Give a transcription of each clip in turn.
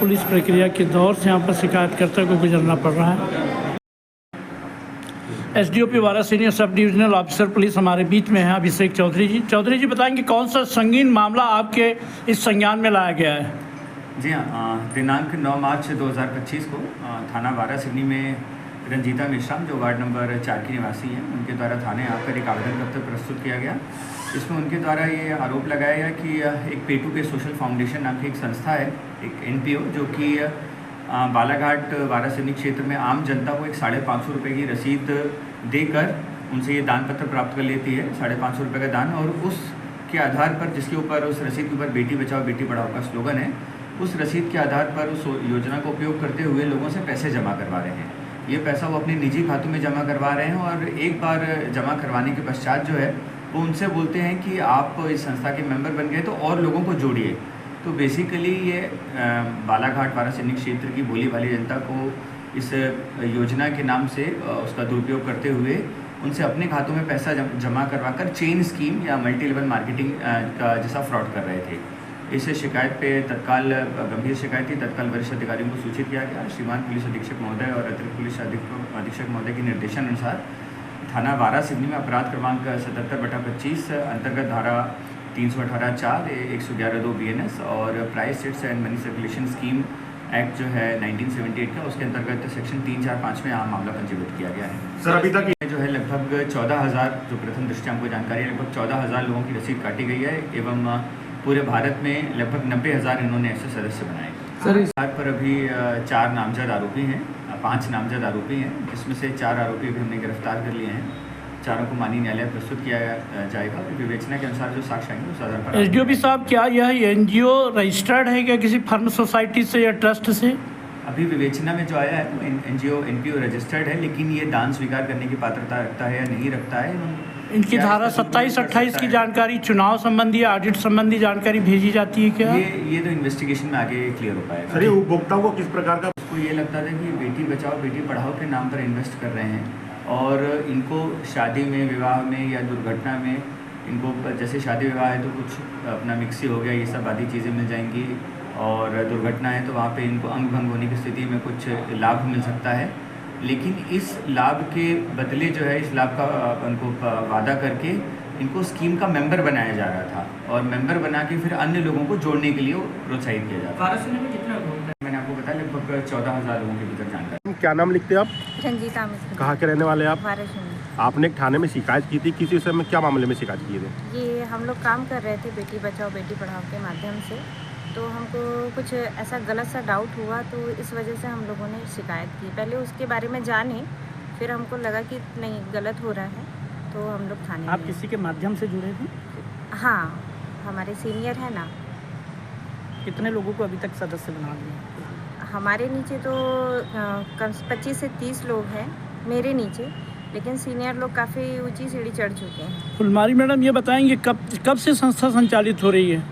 Police प्रक्रिया के दौर से यहाँ पर शिकायतकर्ता को गुजरना पड़ रहा है। एसडीओपी वारा senior sub divisional officer police हमारे बीच में है अभिषेक चौधरी जी। चौधरी जी बताएंगे कौन सा संगीन मामला आपके इस संज्ञान में लाया गया है? जी हाँ, दिनांक 9 मार्च 2025 को थाना वारा सिवनी में रंजीता मेश्राम जो वार्ड नंबर 4 की निवासी हैं, उनके द्वारा थाने आकर एक आवेदन पत्र प्रस्तुत किया गया। इसमें उनके द्वारा ये आरोप लगाया गया कि एक पेटू के सोशल फाउंडेशन नाम की एक संस्था है, एक NPO, जो कि बालाघाट वारा सिवनी क्षेत्र में आम जनता को एक 550 रुपये की रसीद देकर उनसे ये दान पत्र प्राप्त कर लेती है, 550 रुपये का दान। और उसके आधार पर, जिसके ऊपर उस रसीद के ऊपर बेटी बचाओ बेटी पढ़ाओ का स्लोगन है, उस रसीद के आधार पर उस योजना का उपयोग करते हुए लोगों से पैसे जमा करवा रहे हैं। ये पैसा वो अपने निजी खातों में जमा करवा रहे हैं और एक बार जमा करवाने के पश्चात जो है वो उनसे बोलते हैं कि आप इस संस्था के मेंबर बन गए तो और लोगों को जोड़िए। तो बेसिकली ये बालाघाट वारा सिवनी क्षेत्र की भोली भाली जनता को इस योजना के नाम से उसका दुरुपयोग करते हुए उनसे अपने खातों में पैसा जमा करवाकर चेन स्कीम या मल्टी लेवल मार्केटिंग का जैसा फ्रॉड कर रहे थे। इस शिकायत पे तत्काल गंभीर शिकायत थी, तत्काल वरिष्ठ अधिकारियों को सूचित किया गया। श्रीमान पुलिस अधीक्षक महोदय और अतिरिक्त पुलिस अधीक्षक महोदय के निर्देशानुसार थाना वारा सिवनी में अपराध क्रमांक 77/25 अंतर्गत धारा 318(4), 111(2) BNS और price sets and money circulation scheme act जो है 1978 का, उसके अंतर्गत सेक्शन 345 में मामला पंजीबद्ध किया गया है। सर अभी तक जो है लगभग 14,000, जो प्रथम दृष्टया हमको जानकारी है, लगभग 14,000 लोगों की रसीद काटी गई है एवं पूरे भारत में लगभग 90,000 इन्होंने ऐसे सदस्य बनाए। सर इस बात पर अभी 4 नामजद आरोपी हैं, 5 नामजद आरोपी हैं, जिसमें से 4 आरोपी भी हमने गिरफ्तार कर लिए हैं। चारों को माननीय न्यायालय प्रस्तुत किया जाएगा। विवेचना के अनुसार जो साक्ष्य आएंगे उस आधार पर। एसडीओपी साहब, क्या यह NGO रजिस्टर्ड है क्या किसी फर्म सोसाइटी से या ट्रस्ट से? अभी विवेचना में जो आया है वो NGO NPO रजिस्टर्ड है, लेकिन ये दान स्वीकार करने की पात्रता रखता है या नहीं रखता है। इनकी धारा 27-28 की जानकारी, चुनाव संबंधी, ऑडिट संबंधी जानकारी भेजी जाती है क्या? ये तो इन्वेस्टिगेशन में आगे क्लियर हो पाएगा। सर उपभोक्ताओं को किस प्रकार का उसको ये लगता था कि बेटी बचाओ बेटी पढ़ाओ के नाम पर इन्वेस्ट कर रहे हैं और इनको शादी में, विवाह में या दुर्घटना में, इनको जैसे शादी विवाह है तो कुछ अपना मिक्सी हो गया, ये सब आदि चीज़ें मिल जाएंगी, और दुर्घटना है तो वहाँ पे इनको अंग भंग होने की स्थिति में कुछ लाभ मिल सकता है। लेकिन इस लाभ के बदले जो है, इस लाभ का उनको वादा करके इनको स्कीम का मेंबर बनाया जा रहा था और मेंबर बना के फिर अन्य लोगों को जोड़ने के लिए प्रोत्साहित किया जाता है। मैंने आपको बताया लगभग 14,000 लोगों के भीतर जानकारी। क्या नाम लिखते हैं आप? रंजीता मिश्रा। कहाँ के रहने वाले आप? वारा सिवनी। आपने एक थाने में शिकायत की थी, किसी विषय में, क्या मामले में शिकायत की थी? ये हम लोग काम कर रहे थे बेटी बचाओ बेटी पढ़ाओ के माध्यम से, तो हमको कुछ ऐसा गलत सा डाउट हुआ, तो इस वजह से हम लोगों ने शिकायत की। पहले उसके बारे में जाने, फिर हमको लगा कि नहीं गलत हो रहा है, तो हम लोग थाने। आप किसी के माध्यम से जुड़े थे? हाँ, हमारे सीनियर है ना। कितने लोगों को अभी तक सदस्य बना दिया? हमारे नीचे तो 25 से 30 लोग हैं मेरे नीचे, लेकिन सीनियर लोग काफ़ी ऊंची सीढ़ी चढ़ चुके हैं। फुलमारी मैडम, ये बताएंगे कब से संस्था संचालित हो रही है?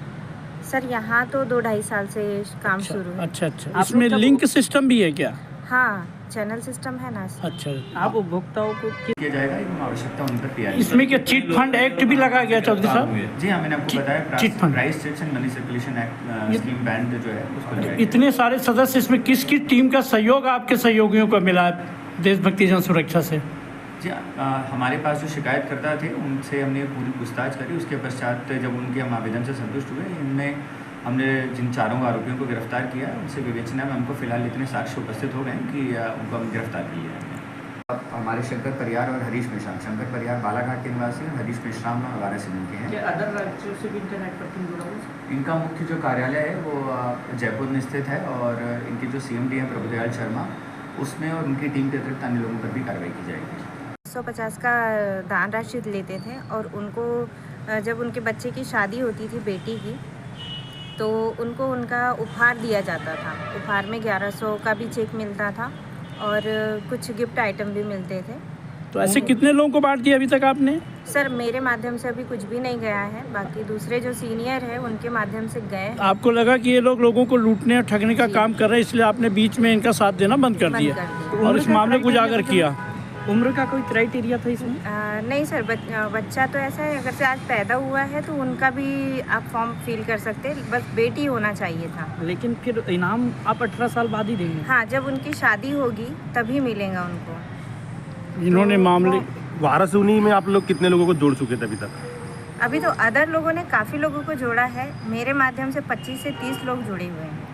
सर यहाँ तो 2-2.5 साल से काम शुरू है। अच्छा। इसमें लिंक सिस्टम भी है क्या? हाँ, चैनल सिस्टम है ना। अच्छा, आप उपभोक्ताओं को किया जाएगा एवं आवश्यकता उन पर किया। इसमें क्या चीट फंड एक्ट भी लगाया गया चौधरी साहब? जी हाँ, मैंने आपको बताया chit fund, price sets and money circulation act scheme band जो है उसको लगाया। इतने सारे सदस्य, इसमें किसकी टीम का सहयोग आपके सहयोगियों को मिला देशभक्ति जन सुरक्षा से? जी हमारे पास जो शिकायतकर्ता थे उनसे हमने पूरी पूछताछ करी। उसके पश्चात जब उनके हम आवेदन से संतुष्ट हुए, इनमें हमने जिन 4 आरोपियों को गिरफ्तार किया, उनसे विवेचना में हमको फिलहाल इतने साक्ष्य उपस्थित हो गए कि उनको हम गिरफ्तार कर लिया है। हमारे शंकर परियार और हरीश मेश्राम, शंकर परियार बालाघाट के निवासी हैं, हरीश मेश्राम वारा सिवनी के हैं। अदर राज्यों से भी इंटरनेट पर जुड़ा हुआ? इनका मुख्य जो कार्यालय है वो जयपुर में स्थित है और इनके जो CMD हैं प्रभुदयाल शर्मा, उसमें और उनकी टीम के अतिरिक्त अन्य लोगों पर भी कार्रवाई की जाएगी। 150 का दान राशि लेते थे और उनको जब उनके बच्चे की शादी होती थी बेटी की, तो उनको उनका उपहार दिया जाता था। उपहार में 1100 का भी चेक मिलता था और कुछ गिफ्ट आइटम भी मिलते थे। तो ऐसे कितने लोगों को बांट दिया अभी तक आपने? सर मेरे माध्यम से अभी कुछ भी नहीं गया है, बाकी दूसरे जो सीनियर है उनके माध्यम से गए। आपको लगा कि ये लोगों को लूटने और ठगने का काम कर रहे हैं, इसलिए आपने बीच में इनका साथ देना बंद कर दिया और इस मामले को उजागर किया? उम्र का कोई क्राइटेरिया था इसमें? नहीं सर, बच्चा तो ऐसा है, अगर से आज पैदा हुआ है तो उनका भी आप फॉर्म फिल कर सकते हैं, बस बेटी होना चाहिए था। लेकिन फिर इनाम आप 18 साल बाद ही देंगे? हाँ, जब उनकी शादी होगी तभी मिलेगा उनको। इन्होंने तो मामले वारासिवनी में आप लोग कितने लोगों को जोड़ चुके थे अभी तक? अभी तो अदर लोगों ने काफ़ी लोगों को जोड़ा है, मेरे माध्यम से 25 से 30 लोग जुड़े हुए हैं।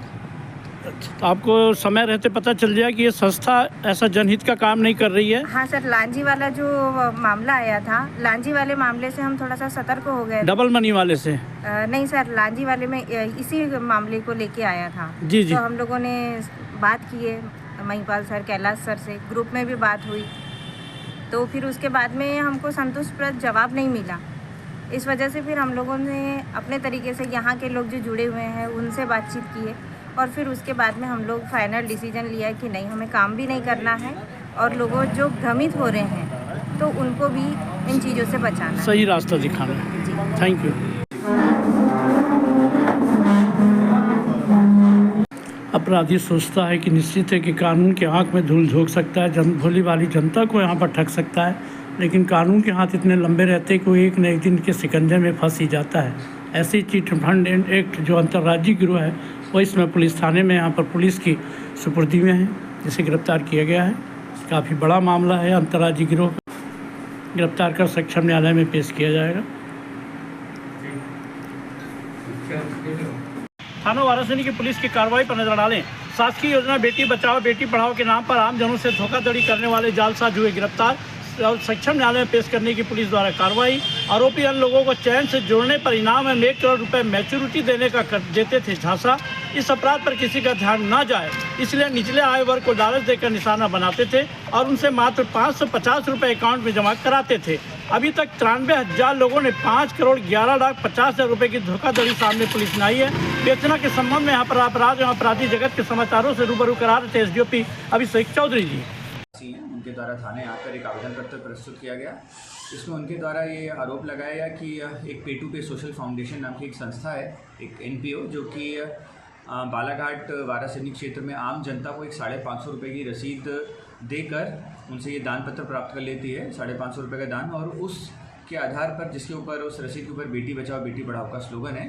तो आपको समय रहते पता चल जाए कि ये संस्था ऐसा जनहित का काम नहीं कर रही है? हाँ सर, लांजी वाला जो मामला आया था, लांजी वाले मामले से हम थोड़ा सा सतर्क हो गए। डबल मनी वाले से? नहीं सर, लांजी वाले में इसी मामले को लेके आया था। जी जी। तो हम लोगों ने बात की है महिपाल सर, कैलाश सर से, ग्रुप में भी बात हुई, तो फिर उसके बाद में हमको संतुष्टप्रद जवाब नहीं मिला। इस वजह से फिर हम लोगों ने अपने तरीके से यहाँ के लोग जो जुड़े हुए हैं उनसे बातचीत की है, और फिर उसके बाद में हम लोग फाइनल डिसीजन लिया कि नहीं, हमें काम भी नहीं करना है, और लोगों जो भ्रमित हो रहे हैं तो उनको भी इन चीज़ों से बचाना है। सही रास्ता दिखाना है। जी, थैंक यू। अपराधी सोचता है कि निश्चित है कि कानून के आँख में धूल झोंक सकता है, भोली वाली जनता को यहाँ पर ठग सकता है, लेकिन कानून के हाथ इतने लंबे रहते हैं कि वो एक न एक दिन के शिकंजे में फंस ही जाता है। ऐसे ही चिट फंड एक्ट जो अंतर्राज्यीय गिरोह है वो इसमें पुलिस थाने में यहाँ पर पुलिस की सुपुर्दी में है, जिसे गिरफ्तार किया गया है। काफ़ी बड़ा मामला है, अंतर्राज्यीय गिरोह गिरफ्तार कर सक्षम न्यायालय में पेश किया जाएगा। थाना वारासिवनी की पुलिस की कार्रवाई पर नजर डालें। शासकीय योजना बेटी बचाओ बेटी पढ़ाओ के नाम पर आमजनों से धोखाधड़ी करने वाले जालसाज हुए गिरफ्तार और सक्षम न्यायालय में पेश करने की पुलिस द्वारा कार्रवाई। आरोपी अन्य लोगों को चैन से जोड़ने पर इनाम में 1 करोड़ रुपए मैच्योरिटी देने का देते थे झांसा। इस अपराध पर किसी का ध्यान न जाए इसलिए निचले आय वर्ग को लालच देकर निशाना बनाते थे और उनसे मात्र 550 रुपये अकाउंट में जमा कराते थे। अभी तक 93,000 लोगों ने 5 करोड़ 11,50,000 रुपये की धोखाधड़ी सामने पुलिस ने आई है। बेचना के संबंध में यहाँ पर अपराध एवं अपराधी जगत के समाचारों से रूबरू करा रहे थे एसडीओपी अभिषेक चौधरी जी। उनके द्वारा थाने आकर एक आवेदन पत्र प्रस्तुत किया गया। इसमें उनके द्वारा ये आरोप लगाया गया कि एक पे टू पे सोशल फाउंडेशन नाम की एक संस्था है, एक एनपीओ, जो कि बालाघाट वारासिवनी क्षेत्र में आम जनता को एक 550 रुपये की रसीद देकर उनसे ये दान पत्र प्राप्त कर लेती है, 550 रुपये का दान, और उसके आधार पर जिसके ऊपर उस रसीद के ऊपर बेटी बचाओ बेटी पढ़ाओ का स्लोगन है,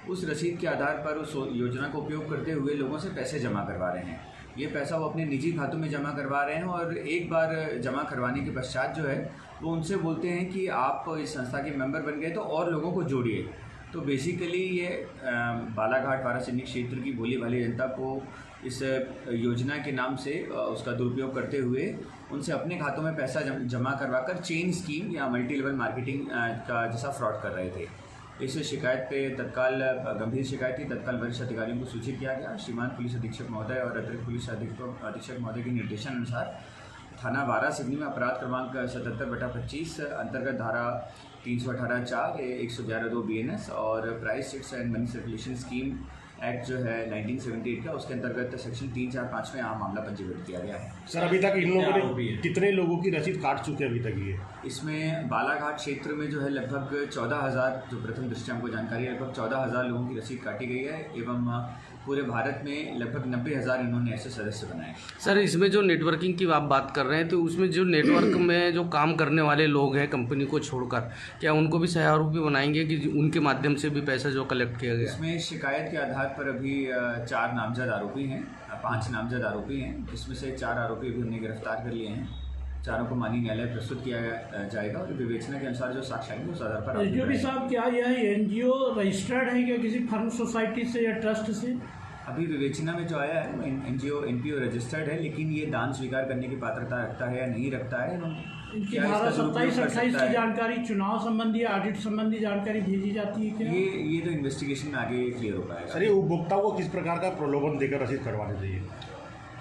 उस रसीद के आधार पर उस योजना का उपयोग करते हुए लोगों से पैसे जमा करवा रहे हैं। ये पैसा वो अपने निजी खातों में जमा करवा रहे हैं और एक बार जमा करवाने के पश्चात जो है वो उनसे बोलते हैं कि आप इस संस्था के मेंबर बन गए तो और लोगों को जोड़िए। तो बेसिकली ये बालाघाट वारासिवनी क्षेत्र की भोली भाली जनता को इस योजना के नाम से उसका दुरुपयोग करते हुए उनसे अपने खातों में पैसा जमा करवाकर चेन स्कीम या मल्टी लेवल मार्केटिंग का जैसा फ्रॉड कर रहे थे। इस शिकायत पे तत्काल गंभीर शिकायत थी, तत्काल वरिष्ठ अधिकारियों को सूचित किया गया। श्रीमान पुलिस अधीक्षक महोदय और अतिरिक्त पुलिस अधीक्षक महोदय के निर्देशानुसार थाना वारासिवनी में अपराध क्रमांक 77/25 अंतर्गत धारा 318(4) 111(2) BNS और price chits and money circulation scheme act जो है 1978 का, उसके अंतर्गत सेक्शन 345 में यहाँ मामला पंजीबद्ध किया गया है। सर, अभी तक इन लोगों ने कितने लोगों की रसीद काट चुके हैं अभी तक? ये इसमें बालाघाट क्षेत्र में जो है लगभग 14,000, जो प्रथम दृष्टया हमको जानकारी है, लगभग 14,000 लोगों की रसीद काटी गई है एवं पूरे भारत में लगभग 90,000 इन्होंने ऐसे सदस्य बनाए। सर, इसमें जो नेटवर्किंग की आप बात कर रहे हैं तो उसमें जो नेटवर्क में जो काम करने वाले लोग हैं कंपनी को छोड़कर, क्या उनको भी सहारोपी बनाएंगे कि उनके माध्यम से भी पैसा जो कलेक्ट किया गया? इसमें शिकायत के आधार पर अभी 4 नामजद आरोपी हैं, 5 नामजद आरोपी हैं, जिसमें से 4 आरोपी भी हमने गिरफ्तार कर लिए हैं। चारों को माननीय न्यायालय प्रस्तुत किया जाएगा और विवेचना के अनुसार जो साक्ष्य आएंगे उस आधार पर। एसडीओपी साहब, क्या यह एनजीओ रजिस्टर्ड है क्या किसी फर्म सोसाइटी से या ट्रस्ट से? अभी विवेचना में जो आया है एनजीओ एनपीओ रजिस्टर्ड है, लेकिन ये दान स्वीकार करने की पात्रता रखता है या नहीं रखता है, इनकी धारा 27-28 की जानकारी चुनाव संबंधी ऑडिट संबंधी जानकारी भेजी जाती है क्या? ये तो इन्वेस्टिगेशन में आगे क्लियर हो पाएगा। सर, ये उपभोक्ताओं को किस प्रकार का प्रलोभन देकर रसीद करवानी चाहिए?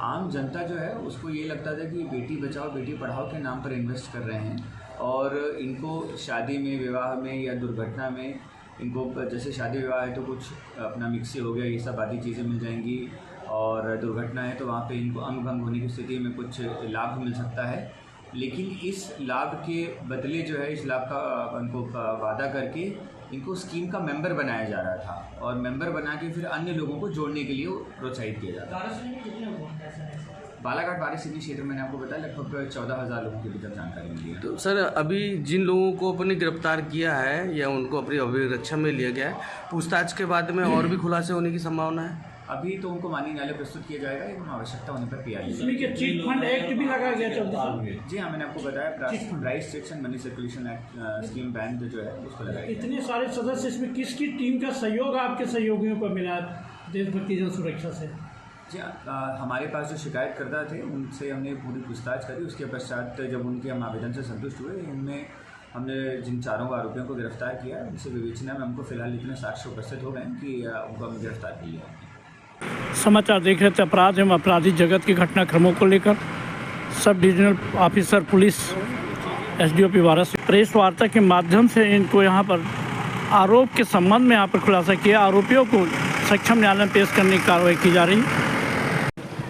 आम जनता जो है उसको ये लगता था कि बेटी बचाओ बेटी पढ़ाओ के नाम पर इन्वेस्ट कर रहे हैं और इनको शादी में, विवाह में या दुर्घटना में इनको, जैसे शादी विवाह है तो कुछ अपना मिक्सी हो गया, ये सब आदि चीज़ें मिल जाएंगी, और दुर्घटना है तो वहाँ पे इनको अंग भंग होने की स्थिति में कुछ लाभ मिल सकता है। लेकिन इस लाभ के बदले जो है, इस लाभ का उनको वादा करके इनको स्कीम का मेंबर बनाया जा रहा था और मेंबर बना के फिर अन्य लोगों को जोड़ने के लिए प्रोत्साहित किया जा रहा था। बालाघाट वारासिवनी क्षेत्र में मैंने आपको बताया लगभग 14,000 लोगों की अभी तक जानकारी मिली है। तो सर अभी जिन लोगों को अपने गिरफ्तार किया है या उनको अपनी अभिरक्षा में लिया गया है, पूछताछ के बाद में और भी खुलासे होने की संभावना है? अभी तो उनको माननीय न्यायालय प्रस्तुत किया जाएगा एवं आवश्यकता होने पर PI इसमें क्या चीट फंड एक्ट भी लगाया गया चलता? जी हाँ, मैंने आपको बताया price restriction money circulation act scheme ban जो है उसको लगाया गया। इतने सारे सदस्य, इसमें किसकी टीम का सहयोग आपके सहयोगियों को मिला देशभक्ति जन सुरक्षा से? जी हमारे पास जो शिकायतकर्ता थे उनसे हमने पूरी पूछताछ करी। उसके पश्चात जब उनके हम आवेदन से संतुष्ट हुए, इनमें हमने जिन चारों आरोपियों को गिरफ्तार किया, उनसे विवेचना में हमको फिलहाल इतने साक्ष्य उपस्थित हो गए कि उनको हमने गिरफ्तार कर लिया। समाचार देख रहे थे अपराध एवं आपराधिक जगत के घटनाक्रमों को लेकर sub divisional officer police SDOP Varanasi press वार्ता के माध्यम से इनको यहाँ पर आरोप के संबंध में यहाँ पर खुलासा किया। आरोपियों को सक्षम न्यायालय में पेश करने की कार्रवाई की जा रही है।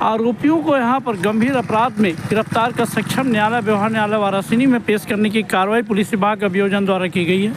आरोपियों को यहाँ पर गंभीर अपराध में गिरफ्तार कर सक्षम न्यायालय व्यवहार न्यायालय वाराणसी में पेश करने की कार्रवाई पुलिस विभाग अभियोजन द्वारा की गई है।